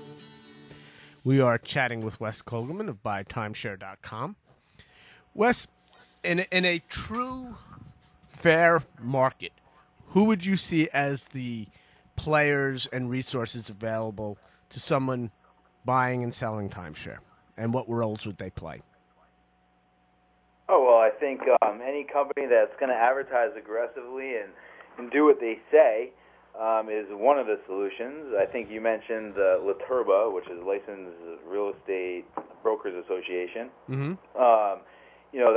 We are chatting with Wes Kogelman of BuyTimeshare.com. Wes, in a true fair market, who would you see as the players and resources available to someone buying and selling timeshare, and what roles would they play? Oh, well, I think any company that's going to advertise aggressively and do what they say is one of the solutions. I think you mentioned La Turba, which is Licensed Real Estate Brokers Association. Mm-hmm. You know,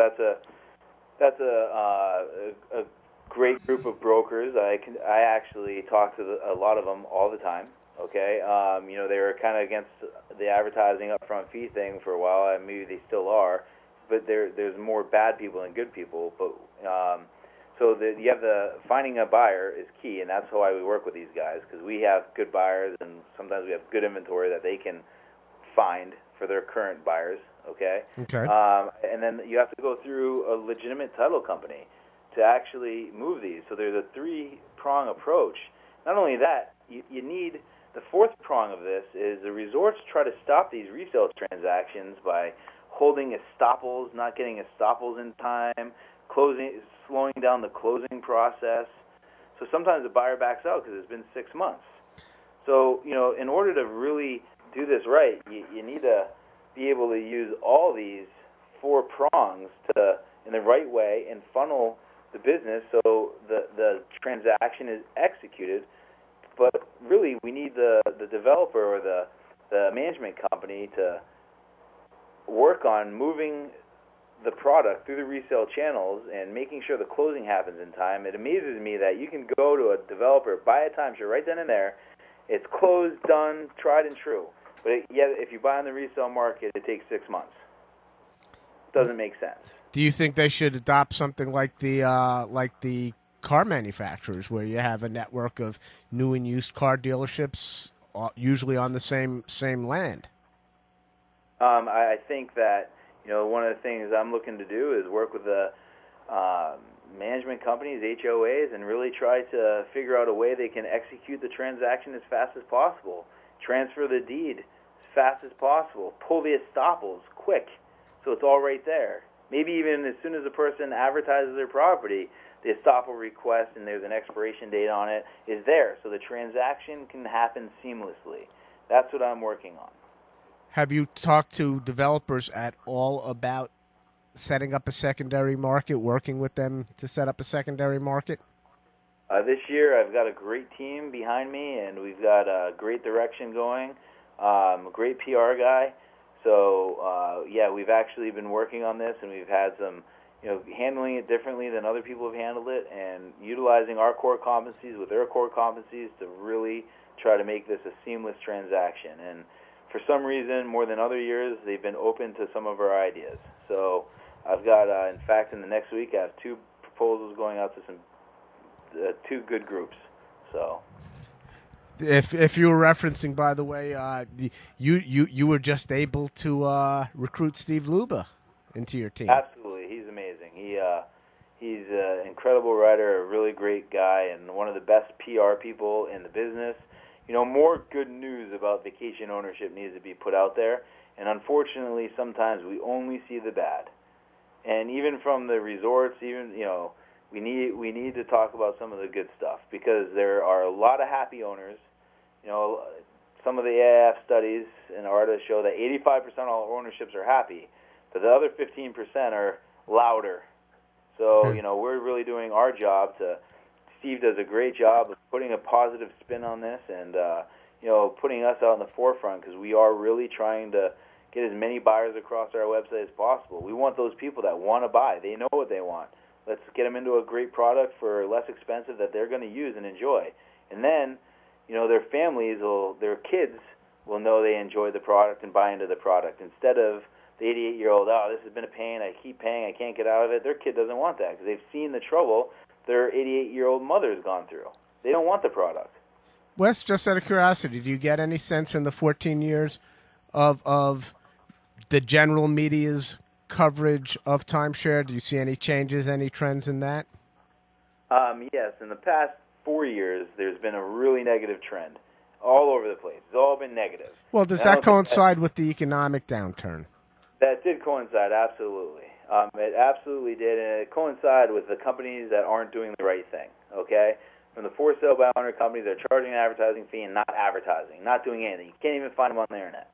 that's a great group of brokers. I actually talk to a lot of them all the time. Okay, you know, they were kind of against the advertising upfront fee thing for a while, and maybe they still are. But there's more bad people than good people. But so you have finding a buyer is key, and that's why we work with these guys, because we have good buyers, and sometimes we have good inventory that they can find for their current buyers. Okay. Okay. And then you have to go through a legitimate title company to actually move these. So there's a three-prong approach. Not only that, you need the fourth prong of this is the resorts try to stop these resale transactions by holding estoppels, not getting estoppels in time, slowing down the closing process. So sometimes the buyer backs out because it's been 6 months. So, you know, in order to really do this right, you need to be able to use all these four prongs in the right way and funnel the business so the transaction is executed. But really, we need the developer or the management company to work on moving the product through the resale channels and making sure the closing happens in time. It amazes me that you can go to a developer, buy a timeshare right then and there. It's closed, done, tried and true. But if you buy on the resale market, it takes 6 months. Doesn't make sense. Do you think they should adopt something like the car manufacturers, where you have a network of new and used car dealerships, usually on the same land? I think that, you know, one of the things I'm looking to do is work with the management companies, HOAs, and really try to figure out a way they can execute the transaction as fast as possible, transfer the deed as fast as possible, pull the estoppels quick, so it's all right there. Maybe even as soon as a person advertises their property, the estoppel request, and there's an expiration date on it, is there, so the transaction can happen seamlessly. That's what I'm working on. Have you talked to developers at all about setting up a secondary market, working with them to set up a secondary market? This year, I've got a great team behind me, and we've got a great direction going, a great PR guy. So, yeah, we've actually been working on this, and we've had some, you know, handling it differently than other people have handled it, and utilizing our core competencies with their core competencies to really try to make this a seamless transaction. And for some reason, more than other years, they've been open to some of our ideas. So I've got, in fact, in the next week, I have 2 proposals going out to some 2 good groups. So, if you were referencing, by the way, you were just able to recruit Steve Luba into your team. Absolutely, he's amazing. He's an incredible writer, a really great guy, and one of the best PR people in the business. You know, more good news about vacation ownership needs to be put out there, and unfortunately, sometimes we only see the bad. And even from the resorts, even, you know, we need to talk about some of the good stuff, because there are a lot of happy owners. You know, some of the AIF studies and artists show that 85% of all ownerships are happy, but the other 15% are louder. So, you know, we're really doing our job Steve does a great job of putting a positive spin on this and, you know, putting us out in the forefront, because we are really trying to get as many buyers across our website as possible. We want those people that want to buy. They know what they want. Let's get them into a great product for less expensive that they're going to use and enjoy. And then, you know, their families their kids will know they enjoy the product and buy into the product, instead of the 88-year-old, oh, this has been a pain, I keep paying, I can't get out of it. Their kid doesn't want that, because they've seen the trouble their 88-year-old mother's gone through. They don't want the product. Wes, just out of curiosity, do you get any sense in the 14 years of the general media's coverage of timeshare? Do you see any changes, any trends in that? Yes, in the past 4 years, there's been a really negative trend all over the place. It's all been negative. Well, does that coincide with the economic downturn? That did coincide, absolutely. It absolutely did, and it coincided with the companies that aren't doing the right thing, okay? From the for sale by owner companies that are charging an advertising fee and not advertising, not doing anything. You can't even find them on the internet.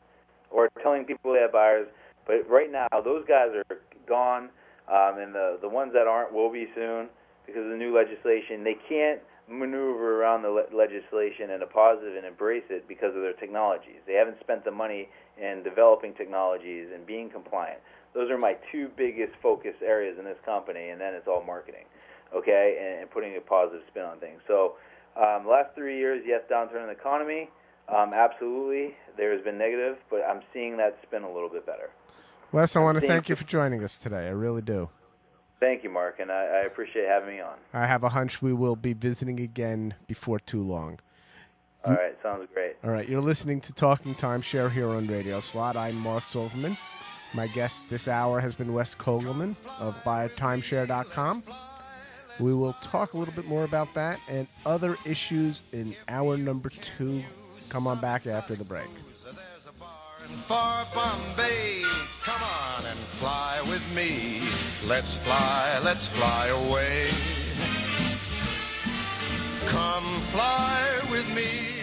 Or telling people they have buyers. But right now, those guys are gone, and the ones that aren't will be soon because of the new legislation. They can't maneuver around the legislation in a positive and embrace it because of their technologies. They haven't spent the money in developing technologies and being compliant. Those are my two biggest focus areas in this company, and then it's all marketing, okay, and putting a positive spin on things. So the last 3 years, yes, downturn in the economy, absolutely. There has been negative, but I'm seeing that spin a little bit better. Wes, I want to thank you for joining us today. I really do. Thank you, Mark, and I appreciate having me on. I have a hunch we will be visiting again before too long. All right, sounds great. All right, you're listening to Talking Timeshare here on Radio Slot. I'm Mark Silverman. My guest this hour has been Wes Kogelman of BuyTimeshare.com. We will talk a little bit more about that and other issues in hour number 2. Come on back after the break. Far Bombay, come on and fly with me. Let's fly away. Come fly with me.